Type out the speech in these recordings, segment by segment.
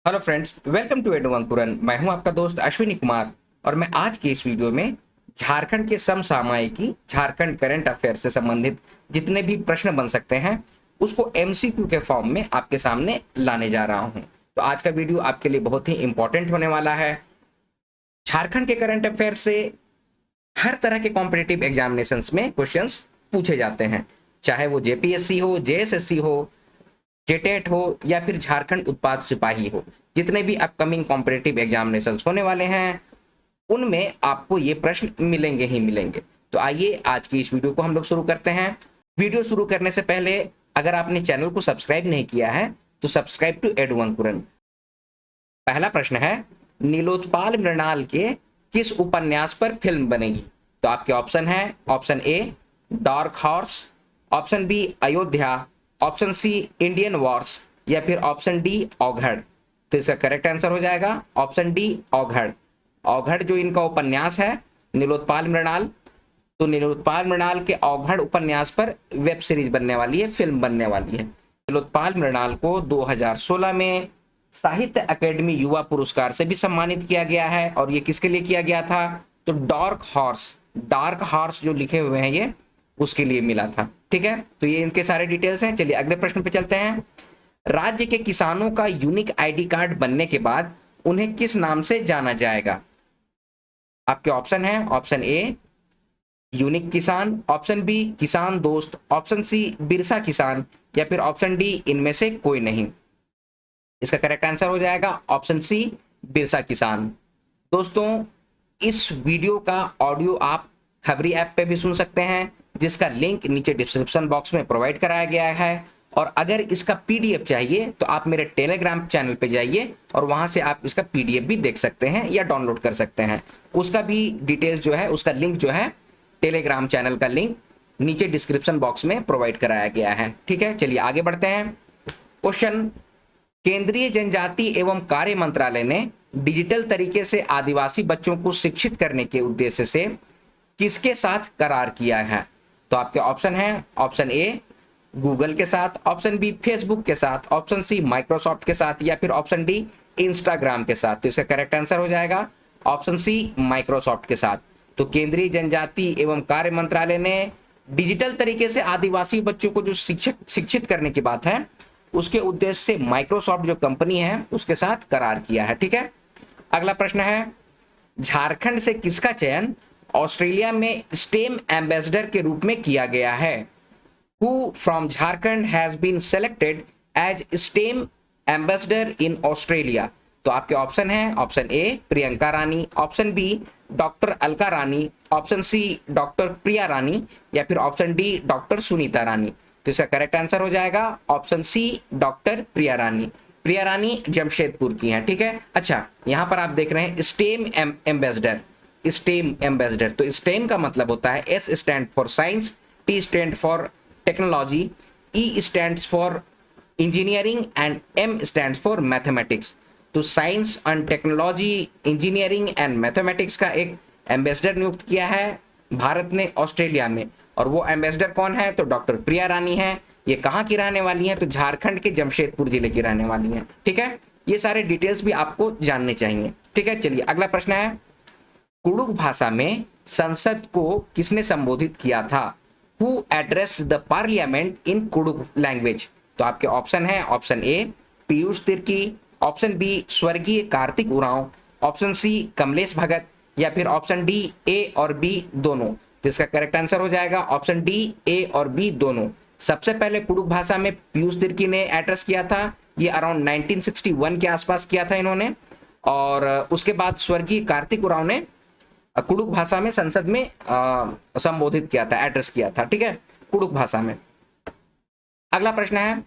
Hello friends, welcome to एडु अंकुरन। मैं हूं आपका दोस्त अश्विनी कुमार और मैं आज की इस वीडियो में झारखंड के समसामयिकी झारखंड करंट अफेयर से संबंधित जितने भी प्रश्न बन सकते हैं उसको एमसीक्यू के फॉर्म में आपके सामने लाने जा रहा हूं। तो आज का वीडियो आपके लिए बहुत ही इंपॉर्टेंट होने वाला है। झारखंड के करंट अफेयर से हर तरह के कॉम्पिटिटिव एग्जामिनेशंस में क्वेश्चंस पूछे जाते हैं, चाहे वो जेपीएससी हो, जेएसएससी हो, जेटेट हो या फिर झारखंड उत्पाद सिपाही हो। जितने भी अपकमिंग कॉम्पिटिटिव एग्जामिनेशंस होने वाले हैं उनमें आपको ये प्रश्न मिलेंगे ही मिलेंगे। तो आइए आज की इस वीडियो को हम लोग शुरू करते हैं। वीडियो शुरू करने से पहले अगर आपने चैनल को सब्सक्राइब नहीं किया है तो सब्सक्राइब टू एडु अंकुरन। पहला प्रश्न है, नीलोत्पाल मृणाल के किस उपन्यास पर फिल्म बनेगी? तो आपके ऑप्शन है, option A dark horse, option B Ayodhya, option C Indian wars या फिर ऑप्शन डी औघड़। तो इसका करेक्ट आंसर हो जाएगा ऑप्शन डी औघड़। औघड़ जो इनका उपन्यास है नीलोत्पाल मृणाल, तो नीलोत्पाल मृणाल के औघड़ उपन्यास पर वेब सीरीज बनने वाली है, फिल्म बनने वाली है। नीलोत्पाल मृणाल को 2016 में साहित्य अकेडमी युवा पुरस्कार से भी सम्मानित किया गया है। और ये किसके लिए किया गया था? तो डार्क हॉर्स जो लिखे हुए हैं ये उसके लिए मिला था। ठीक है, तो ये इनके सारे डिटेल्स हैं। चलिए अगले प्रश्न पे चलते हैं। राज्य के किसानों का यूनिक आईडी कार्ड बनने के बाद उन्हें किस नाम से जाना जाएगा? आपके ऑप्शन है, ऑप्शन ए यूनिक किसान, ऑप्शन बी किसान दोस्त, ऑप्शन सी बिरसा किसान या फिर ऑप्शन डी इनमें से कोई नहीं। इसका करेक्ट आंसर हो जाएगा ऑप्शन सी बिरसा किसान। दोस्तों, इस वीडियो का ऑडियो आप खबरी ऐप पे भी सुन सकते हैं जिसका लिंक नीचे डिस्क्रिप्शन बॉक्स में प्रोवाइड कराया गया है। और अगर इसका पीडीएफ चाहिए तो आप मेरे टेलीग्राम चैनल पे जाइए और वहां से आप इसका पीडीएफ भी देख सकते हैं या डाउनलोड कर सकते हैं। उसका भी डिटेल्स जो है, उसका लिंक जो है, टेलीग्राम चैनल का लिंक नीचे डिस्क्रिप्शन बॉक्स में प्रोवाइड कराया गया है। ठीक है, चलिए आगे बढ़ते हैं। क्वेश्चन, केंद्रीय जनजाति एवं कार्य मंत्रालय ने डिजिटल तरीके से आदिवासी बच्चों को शिक्षित करने के उद्देश्य से किसके साथ करार किया है? तो आपके ऑप्शन है, ऑप्शन ए गूगल के साथ, ऑप्शन बी फेसबुक के साथ, ऑप्शन सी माइक्रोसॉफ्ट के साथ या फिर ऑप्शन डी इंस्टाग्राम के साथ। तो इसका करेक्ट आंसर हो जाएगा ऑप्शन सी माइक्रोसॉफ्ट के साथ। तो केंद्रीय जनजाति एवं कार्य मंत्रालय ने डिजिटल तरीके से आदिवासी बच्चों को जो शिक्षित करने की बात है उसके उद्देश्य से माइक्रोसॉफ्ट जो कंपनी है उसके साथ करार किया है। ठीक है, अगला प्रश्न है, झारखंड से किसका चयन ऑस्ट्रेलिया में स्टेम एम्बेसडर के रूप में किया गया है? Who from Jharkhand has been selected as STEM ambassador in Australia? तो आपके ऑप्शन है, option A Priyanka Rani, option B doctor Alka Rani, option C doctor Priya Rani या फिर option D doctor Sunita Rani. तो इसका करेक्ट आंसर हो जाएगा option C doctor Priya Rani. Priya Rani Jamshedpur की हैं। ठीक है, अच्छा यहाँ पर आप देख रहे हैं स्टेम एम्बेसडर, स्टेम एम्बेसडर। तो स्टेम का मतलब होता है S stand for science, T stand for technology, E stands for engineering and M stands for mathematics. तो science and technology, engineering and mathematics का एक एम्बेसडर नियुक्त किया है भारत ने ऑस्ट्रेलिया में। और वो एम्बेसडर कौन है? तो डॉक्टर प्रिया रानी है। ये कहाँ की रहने वाली है? तो झारखंड के जमशेदपुर जिले की रहने वाली है। ठीक है, ये सारे डिटेल्स भी आपको जानने चाहिए। ठीक है, चलिए अगला प्रश्न है, कुडुख भाषा में संसद को किसने संबोधित किया था? Who addressed the parliament in Kuduk language? तो आपके ऑप्शन है, option A Piyush Tirkey, option B स्वर्गीय कार्तिक उरांव, ऑप्शन सी कमलेश भगत या फिर ऑप्शन डी ए और बी दोनों। तो इसका करेक्ट आंसर हो जाएगा ऑप्शन डी ए और बी दोनों। सबसे पहले कुडुख भाषा में पीयूष तिर्की ने एड्रेस किया था, ये अराउंड 1961 के आसपास किया था इन्होंने। और उसके बाद स्वर्गीय कार्तिक उरांव ने कुडुख भाषा में संसद में संबोधित किया था, एड्रेस किया था। ठीक है, कुडुख भाषा में। अगला प्रश्न है,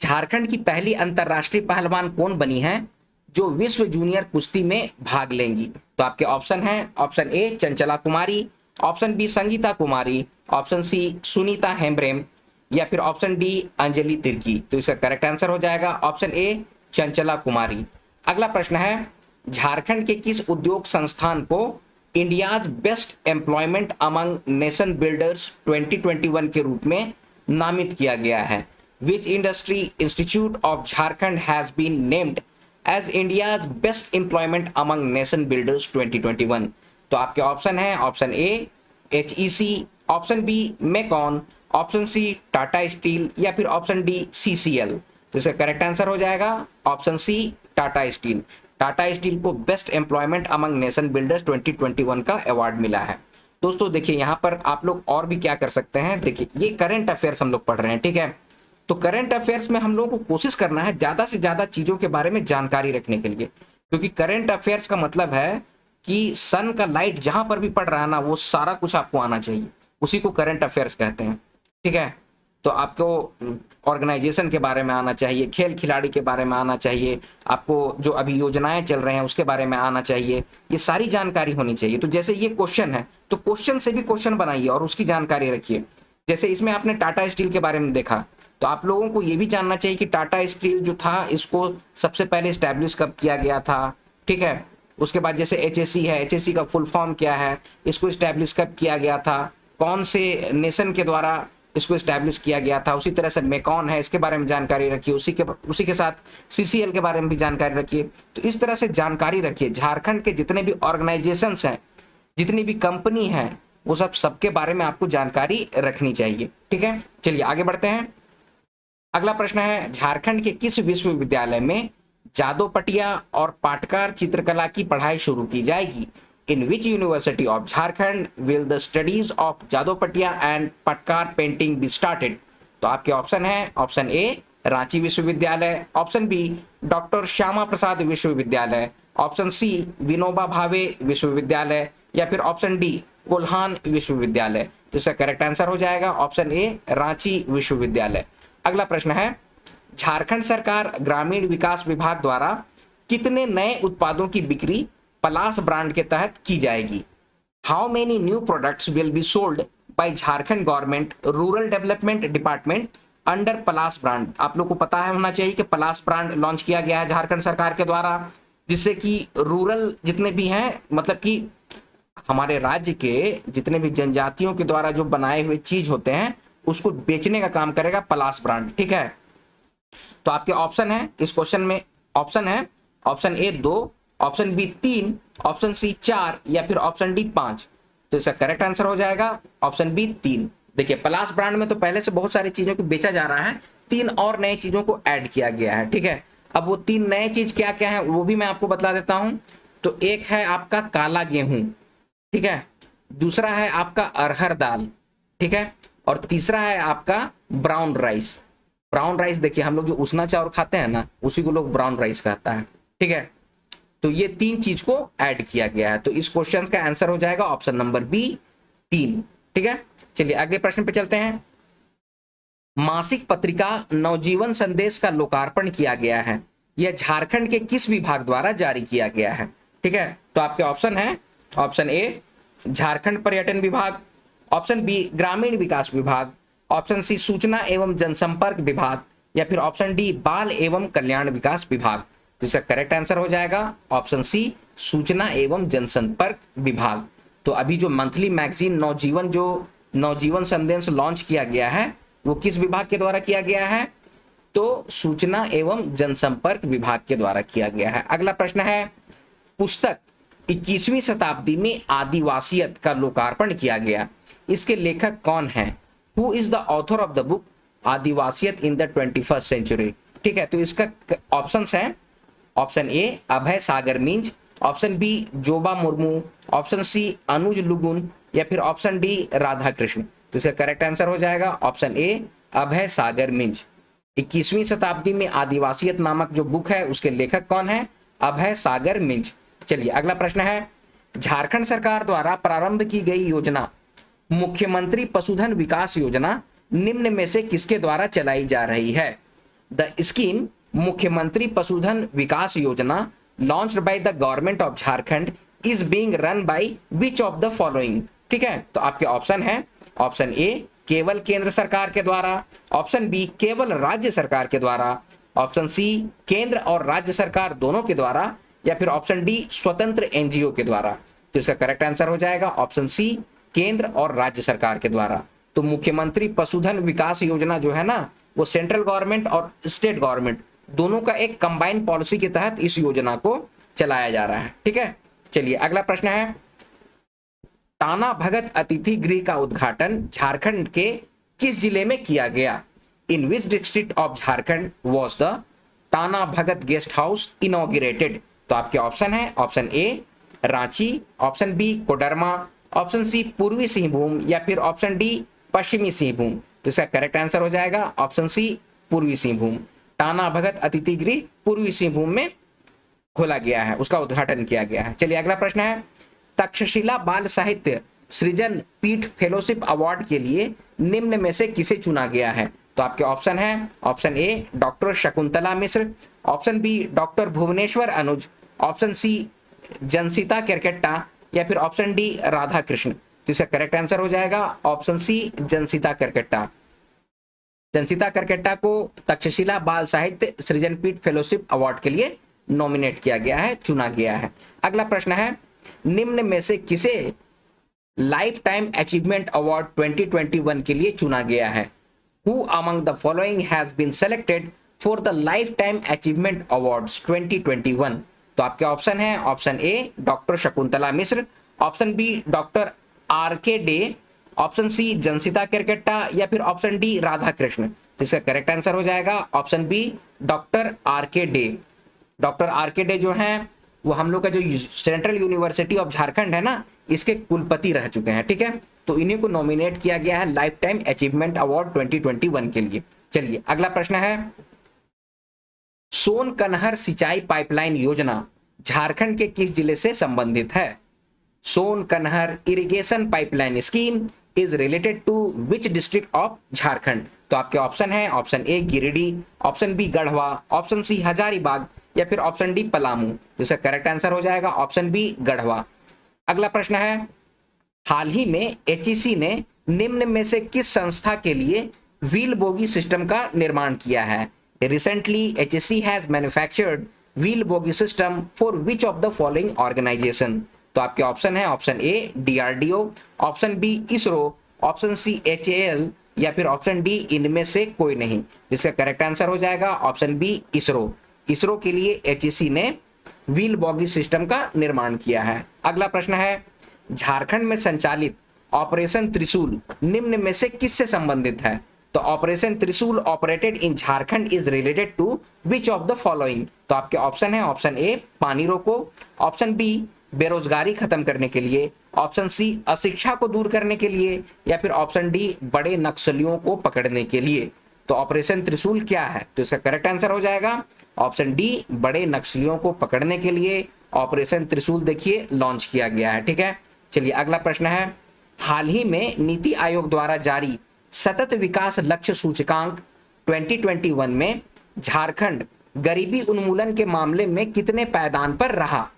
झारखंड की पहली अंतरराष्ट्रीय पहलवान कौन बनी है जो विश्व जूनियर कुश्ती में भाग लेंगी? तो आपके ऑप्शन है, option A Chanchala Kumari, option B Sangeeta Kumari, option C Sunita Hembrom या फिर ऑप्शन डी अंजलि तिर्की। तो इसका करेक्ट आंसर हो जाएगा ऑप्शन ए चंचला कुमारी। अगला प्रश्न है, झारखंड के किस उद्योग संस्थान को India's best employment among nation builders 2021 के रूप में नामित किया गया है? Which industry institute of Jharkhand has been named as India's best employment among nation builders 2021? तो आपके ऑप्शन है option A HEC, option B MECON, option C Tata Steel या फिर ऑप्शन डी CCL। तो इसका करेक्ट आंसर हो जाएगा option C Tata steel. Tata steel को best employment among nation builders 2021 का अवार्ड मिला है। दोस्तों देखिए यहाँ पर आप लोग और भी क्या कर सकते हैं, देखिए ये करंट अफेयर्स हम लोग पढ़ रहे हैं, ठीक है। तो करंट अफेयर्स में हम लोगों को कोशिश करना है ज्यादा से ज्यादा चीजों के बारे में जानकारी रखने के लिए, क्योंकि करंट अफेयर्स का मतलब है कि सन का लाइट जहां पर भी पड़ रहा है ना वो सारा कुछ आपको आना चाहिए, उसी को करंट अफेयर्स कहते हैं, ठीक है। तो आपको ऑर्गेनाइजेशन के बारे में आना चाहिए, खेल खिलाड़ी के बारे में आना चाहिए, आपको जो अभी योजनाएं चल रहे हैं उसके बारे में आना चाहिए, ये सारी जानकारी होनी चाहिए। तो जैसे ये क्वेश्चन है तो क्वेश्चन से भी क्वेश्चन बनाइए और उसकी जानकारी रखिए। जैसे इसमें आपने टाटा स्टील के बारे में देखा, तो आप लोगों को ये भी जानना चाहिए कि टाटा स्टील जो था इसको सबसे पहले स्टैब्लिश कब किया गया था, ठीक है। उसके बाद जैसे HSC है, HSC का फुल फॉर्म क्या है, इसको स्टैब्लिश कब किया गया था, कौन से नेशन के द्वारा इसको स्टैब्लिश किया गया था। उसी तरह से मेकॉन है, इसके बारे में जानकारी रखिए, उसी के साथ CCL के बारे में भी जानकारी रखिए। तो इस तरह से जानकारी रखिए। झारखंड के जितने भी ऑर्गेनाइजेशंस हैं, जितनी भी कंपनी है, वो सबके बारे में आपको जानकारी रखनी चाहिए, ठीक है। चलिए आगे बढ़ते हैं। अगला प्रश्न है, झारखंड के किस विश्वविद्यालय में जादोपटिया और पाटकार चित्रकला की पढ़ाई शुरू की जाएगी? In which university of Jharkhand will the studies of Jadopatia and Patkar painting be started? तो आपके ऑप्शन है ऑप्शन ए रांची विश्वविद्यालय, option B doctor Shyama Prasad विश्वविद्यालय, ऑप्शन सी विनोबा भावे विश्वविद्यालय या फिर ऑप्शन डी कोल्हान विश्वविद्यालय। तो इसका करेक्ट आंसर हो जाएगा ऑप्शन ए रांची विश्वविद्यालय। अगला प्रश्न है, झारखंड सरकार ग्रामीण विकास विभाग द्वारा कितने नए उत्पादों की बिक्री पलास ब्रांड के तहत की जाएगी? How many new products will be sold by Jharkhand government rural development department under Palash brand? आप लोग को पता है होना चाहिए कि पलास ब्रांड लॉन्च किया गया है झारखंड सरकार के द्वारा, जिससे कि रूरल जितने भी हैं, मतलब कि हमारे राज्य के जितने भी जनजातियों के द्वारा जो बनाए हुए चीज होते हैं उसको बेचने का काम करेगा पलास ब्रांड, ठीक है। तो आपके ऑप्शन है इस क्वेश्चन में, ऑप्शन है option A 2, option B 3, option C 4 या फिर ऑप्शन डी 5। तो इसका करेक्ट आंसर हो जाएगा ऑप्शन बी 3। देखिए पलास ब्रांड में तो पहले से बहुत सारी चीजों को बेचा जा रहा है, 3 और नए चीजों को ऐड किया गया है, ठीक है। अब वो 3 नए चीज क्या क्या है वो भी मैं आपको बता देता हूं। तो एक है आपका काला गेहूं, ठीक है, दूसरा है आपका अरहर दाल, ठीक है, और तीसरा है आपका ब्राउन राइस। ब्राउन राइस देखिए हम लोग जो उसना चावल खाते हैं ना उसी को लोग ब्राउन राइस कहता है, ठीक है। तो ये 3 चीज को ऐड किया गया है। तो इस क्वेश्चन का आंसर हो जाएगा ऑप्शन नंबर बी 3, ठीक है। चलिए अगले प्रश्न पे चलते हैं। मासिक पत्रिका नवजीवन संदेश का लोकार्पण किया गया है, यह झारखंड के किस विभाग द्वारा जारी किया गया है? ठीक है, तो आपके ऑप्शन है ऑप्शन ए झारखंड पर्यटन विभाग, ऑप्शन बी ग्रामीण विकास विभाग, ऑप्शन सी सूचना एवं जनसंपर्क विभाग या फिर ऑप्शन डी बाल एवं कल्याण विकास विभाग। तो इसका करेक्ट आंसर हो जाएगा ऑप्शन सी सूचना एवं जनसंपर्क विभाग। तो अभी जो मंथली मैगजीन नवजीवन संदेश लॉन्च किया गया है वो किस विभाग के द्वारा किया गया है? तो सूचना एवं जनसंपर्क विभाग के द्वारा किया गया है। अगला प्रश्न है, पुस्तक 21वीं शताब्दी में आदिवासियत का लोकार्पण किया गया, इसके लेखक कौन है? Who is the author of the book Adivasiyat in the 21st century? ठीक है, तो इसका ऑप्शंस है option A Abhay Sagar Minj, option B Joba Murmu, option C Anuj Lugun या फिर ऑप्शन डी राधा कृष्ण। तो इसका करेक्ट आंसर हो जाएगा ऑप्शन ए अभय सागर मिंज। 21वीं शताब्दी में आदिवासियत नामक जो बुक है उसके लेखक कौन है? अभय सागर मिंज। चलिए अगला प्रश्न है, झारखंड सरकार द्वारा प्रारंभ की गई योजना मुख्यमंत्री पशुधन विकास योजना निम्न में से किसके द्वारा चलाई जा रही है? द स्कीम मुख्यमंत्री पशुधन विकास योजना launched by the government of Jharkhand is being run by which of the following? ठीक है, तो आपके ऑप्शन है ऑप्शन ए केवल केंद्र सरकार के द्वारा, ऑप्शन बी केवल राज्य सरकार के द्वारा, ऑप्शन सी केंद्र और राज्य सरकार दोनों के द्वारा या फिर ऑप्शन डी स्वतंत्र एनजीओ के द्वारा। तो इसका करेक्ट आंसर हो जाएगा ऑप्शन सी केंद्र और राज्य सरकार के द्वारा। तो मुख्यमंत्री पशुधन विकास योजना जो है ना वो सेंट्रल गवर्नमेंट और स्टेट गवर्नमेंट दोनों का एक कंबाइंड पॉलिसी के तहत इस योजना को चलाया जा रहा है। ठीक है, चलिए अगला प्रश्न है, टाना भगत अतिथि गृह का उद्घाटन झारखंड के किस जिले में किया गया? In which district of Jharkhand was the Tana Bhagat guest house inaugurated? तो आपके ऑप्शन है, option A Ranchi, option B Koderma, option C Purbi Singhbhum या फिर ऑप्शन डी पश्चिमी सिंहभूम। तो इसका करेक्ट आंसर हो जाएगा ऑप्शन सी पूर्वी सिंहभूम। टाना भगत अतिथि गृह पूर्वी सिंहभूम में खोला गया है, उसका उद्घाटन किया गया है। चलिए अगला प्रश्न है, तक्षशिला बाल साहित्य सृजन पीठ फेलोशिप अवार्ड के लिए निम्न में से किसे चुना गया है? तो आपके ऑप्शन है, option A doctor Shakuntala Mishra, option B doctor Bhuvneshwar Anuj, option C Jacinta Kerketta या फिर ऑप्शन डी राधा कृष्ण। तो इसका करेक्ट आंसर हो जाएगा ऑप्शन सी जनसिता केरकेट्टा। जनसिता केरकेट्टा को तक्षशिला बाल साहित्य सृजनपीठ फेलोशिप अवार्ड के लिए नॉमिनेट किया गया है, चुना गया है। अगला प्रश्न है, निम्न में से किसे लाइफ टाइम अचीवमेंट अवार्ड 2021 के लिए चुना गया है? Who among the following has been selected for the lifetime achievement awards 2021? तो आपके ऑप्शन है, option A doctor Shakuntala Mishra, option B doctor R K. Dey, option C Jacinta Kerketta या फिर ऑप्शन डी राधा कृष्ण। इसका करेक्ट आंसर हो जाएगा option B doctor R K. De. Doctor R K. De जो हैं वो हम लोग का जो सेंट्रल यूनिवर्सिटी ऑफ झारखंड है ना, इसके कुलपति रह चुके हैं। ठीक है, तो इन्हीं को नॉमिनेट किया गया है लाइफ टाइम अचीवमेंट अवार्ड 2021 के लिए। चलिए अगला प्रश्न है, सोन कन्हर सिंचाई पाइपलाइन योजना झारखंड के किस जिले से संबंधित है? Son Kanhar irrigation pipeline scheme is related to which district of Jharkhand? तो आपके ऑप्शन है, option A Giridih, option B Garhwa, option C Hazaribagh या फिर ऑप्शन डी पलामू। जिसका करेक्ट आंसर हो जाएगा ऑप्शन बी गढ़वा। अगला प्रश्न है, हाल ही में एचईसी ने निम्न में से किस संस्था के लिए व्हील बोगी सिस्टम का निर्माण किया है? Recently HEC has manufactured wheel bogie system for which of the following organisation? तो आपके ऑप्शन है, option A DRDO, option B ISRO, option C HAL या फिर ऑप्शन डी इनमें से कोई नहीं। जिसका करेक्ट आंसर हो जाएगा ऑप्शन बी इसरो। इसरो के लिए एचईसी ने व्हील बॉगी सिस्टम का निर्माण किया है। अगला प्रश्न है, झारखंड में संचालित ऑपरेशन त्रिशूल निम्न में से किससे संबंधित है? तो operation Trishul operated in Jharkhand is related to which of the following? तो आपके ऑप्शन है, ऑप्शन ए पानी रोको, ऑप्शन बी बेरोजगारी खत्म करने के लिए, ऑप्शन सी अशिक्षा को दूर करने के लिए या फिर ऑप्शन डी बड़े नक्सलियों को पकड़ने के लिए। तो ऑपरेशन त्रिशूल क्या है? तो इसका करेक्ट आंसर हो जाएगा ऑप्शन डी बड़े नक्सलियों को पकड़ने के लिए ऑपरेशन त्रिशूल देखिए लॉन्च किया गया है। ठीक है, चलिए अगला प्रश्न है, हाल ही में नीति आयोग द्वारा जारी सतत विकास लक्ष्य सूचकांक 2021 में झारखंड गरीबी उन्मूलन के मामले में कितने पायदान पर रहा?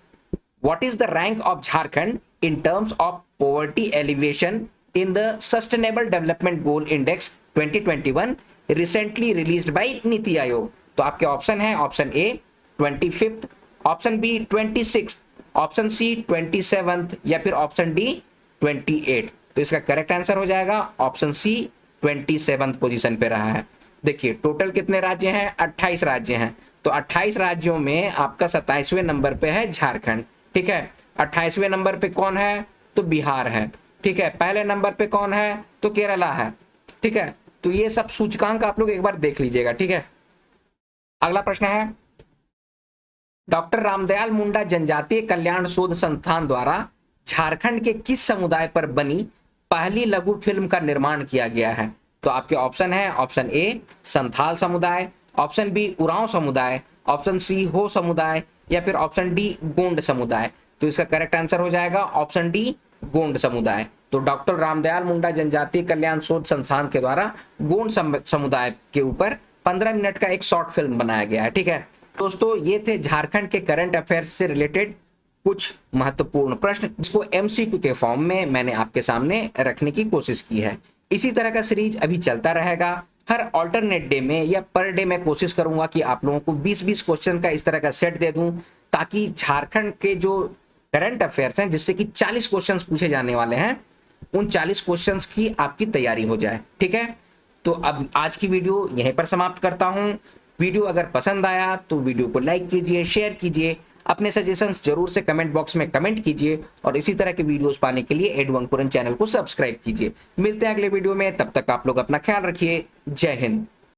What is the rank of Jharkhand in terms of poverty alleviation in the Sustainable Development Goal Index 2021 recently released by NITI Aayog? तो आपके ऑप्शन है, option A 25th, option B 26th, option C 27th या फिर ऑप्शन डी 28th। तो इसका correct answer हो जाएगा option C 27th position पे रहा है। देखिए टोटल कितने राज्य हैं? 28 राज्य हैं। तो 28 राज्यों में आपका 27वें नंबर पे है झारखंड। ठीक है, 28वें नंबर पे कौन है? तो बिहार है। ठीक है, पहले नंबर पे कौन है? तो केरला है। ठीक है, तो ये सब सूचकांक आप लोग एक बार देख लीजिएगा। ठीक है, अगला प्रश्न है, डॉक्टर रामदयाल मुंडा जनजातीय कल्याण शोध संस्थान द्वारा झारखंड के किस समुदाय पर बनी पहली लघु फिल्म का निर्माण किया गया है? तो आपके ऑप्शन है, ऑप्शन ए संथाल समुदाय, ऑप्शन बी उरांव समुदाय, ऑप्शन सी हो समुदाय या फिर ऑप्शन डी गोंड समुदाय। तो इसका करेक्ट आंसर हो जाएगा ऑप्शन डी गोंड समुदाय। तो डॉक्टर रामदयाल मुंडा जनजातीय कल्याण शोध संस्थान के द्वारा गोंड समुदाय के ऊपर 15 मिनट का एक शॉर्ट फिल्म बनाया गया है। ठीक है दोस्तों, ये थे झारखंड के करंट अफेयर्स से रिलेटेड कुछ महत्वपूर्ण प्रश्न, जिसको एमसीक्यू के फॉर्म में मैंने आपके सामने रखने की कोशिश की है। इसी तरह का सीरीज अभी चलता रहेगा। हर ऑल्टरनेट डे में या पर डे मैं कोशिश करूंगा कि आप लोगों को 20-20 क्वेश्चन का इस तरह का सेट दे दूं, ताकि झारखंड के जो करंट अफेयर्स हैं, जिससे कि 40 क्वेश्चंस पूछे जाने वाले हैं, उन 40 क्वेश्चंस की आपकी तैयारी हो जाए। ठीक है, तो अब आज की वीडियो यहीं पर समाप्त करता हूं। वीडियो अगर पसंद आया तो वीडियो को लाइक कीजिए, शेयर कीजिए, अपने सजेशंस जरूर से कमेंट बॉक्स में कमेंट कीजिए और इसी तरह के वीडियोस पाने के लिए एडू अंकुरन चैनल को सब्सक्राइब कीजिए। मिलते हैं अगले वीडियो में, तब तक आप लोग अपना ख्याल रखिए। जय हिंद।